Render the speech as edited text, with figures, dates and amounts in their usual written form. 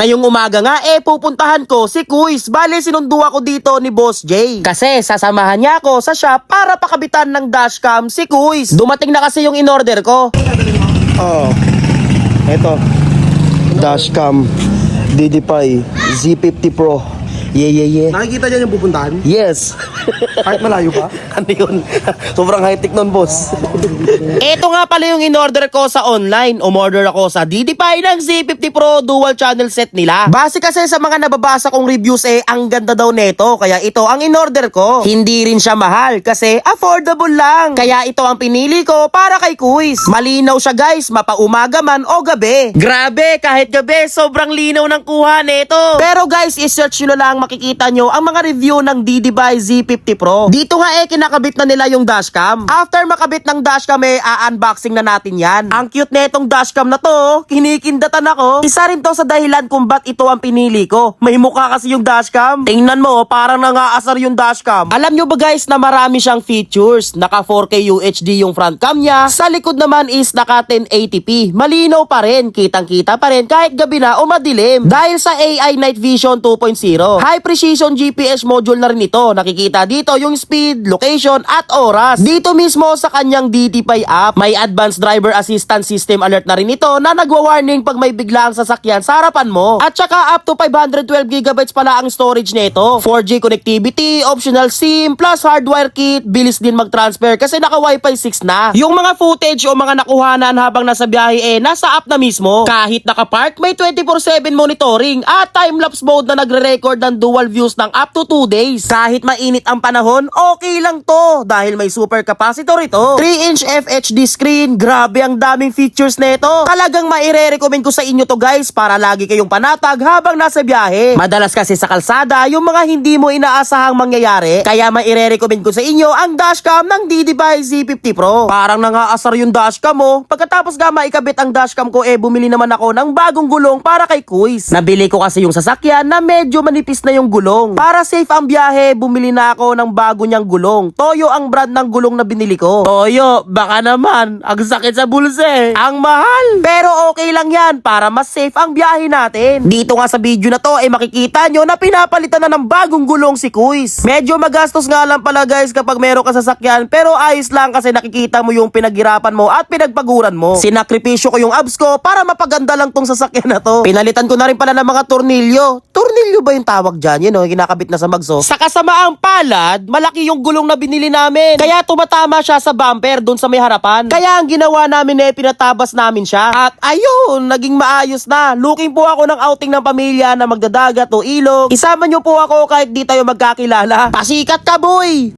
Ngayong umaga nga pupuntahan ko si Kuis. Bale sinundo ako dito ni Boss J. Kasi sasamahan niya ako sa shop para pakabitan ng dashcam si Kuis. Dumating na kasi yung in-order ko. Oh, eto. Dashcam DD5 Z50 Pro. Yeah. Nakikita niya yung pupuntahan? Yes. Kahit malayo pa? Ano yun? Sobrang high-tech nun, boss. Ito nga pala yung in-order ko sa online. Umorder ako sa DD5 ng Z50 Pro dual channel set nila. Base kasi sa mga nababasa kong reviews ang ganda daw neto. Kaya ito ang in-order ko. Hindi rin siya mahal kasi affordable lang. Kaya ito ang pinili ko para kay Kuis. Malinaw siya guys, mapaumaga man o gabi. Grabe, kahit gabi, sobrang linaw ng kuha neto. Pero guys, isearch nyo lang makikita nyo ang mga review ng DD5 Z50 Pro. Dito nga kinakabit na nila yung dashcam. After makabit ng dashcam unboxing na natin yan. Ang cute netong dashcam na to, kinikindatan ako. Isa rin to sa dahilan kung ba't ito ang pinili ko. May mukha kasi yung dashcam. Tingnan mo, parang nangaasar yung dashcam. Alam nyo ba guys na marami siyang features. Naka 4K UHD yung front cam niya. Sa likod naman is naka 1080p. Malinaw pa rin, kitang-kita pa rin kahit gabi na o madilim. Dahil sa AI Night Vision 2.0. High precision GPS module na rin ito. Nakikita dito yung speed, location at oras. Dito mismo sa kanyang DD5 app, may advanced driver assistance system alert na rin ito na nagwa-warning pag may biglaang sasakyan sa harapan mo. At saka up to 512GB pala ang storage nito. 4G connectivity, optional SIM, plus hardwire kit, bilis din mag-transfer kasi naka Wi-Fi 6 na. Yung mga footage o mga nakuhanan habang nasa biyahe nasa app na mismo. Kahit nakapark, may 24/7 monitoring at time-lapse mode na nagre-record ng dual views ng up to 2 days. Kahit mainit ang panahon, okay lang to dahil may super capacitor ito. 3-inch FHD screen, grabe ang daming features nito. Talagang maire-recommend ko sa inyo to guys para lagi kayong panatag habang nasa biyahe. Madalas kasi sa kalsada yung mga hindi mo inaasahang mangyayari, kaya maire-recommend ko sa inyo ang dashcam ng DD5 Z50 Pro. Parang nangaasar yung dashcam mo. Pagkatapos nga maikabit ang dashcam ko bumili naman ako ng bagong gulong para kay Kuis. Nabili ko kasi yung sasakyan na medyo manipis na yung gulong. Para safe ang biyahe, bumili na ako ng bago niyang gulong. Toyo ang brand ng gulong na binili ko. Toyo, baka naman, ang sakit sa bulsa ang mahal. Pero okay lang yan para mas safe ang biyahe natin. Dito nga sa video na to makikita nyo na pinapalitan na ng bagong gulong si Kuis. Medyo magastos nga lang pala guys kapag meron ka sasakyan, pero ayos lang kasi nakikita mo yung pinaghirapan mo at pinagpaguran mo. Sinakripisyo ko yung abs ko para mapaganda lang tong sasakyan na to. Pinalitan ko na rin pala ng mga tornilyo. Tornilyo ba yung tawag dyan? Yun kinakabit na sa magso. Sa kasamaang palad, malaki yung gulong na binili namin. Kaya tumatama siya sa bumper dun sa may harapan. Kaya ang ginawa namin pinatabas namin siya. At ayun, naging maayos na. Looking po ako ng outing ng pamilya na magdadagat o ilog. Isama nyo po ako kahit di tayo magkakilala. Pasikat ka boy!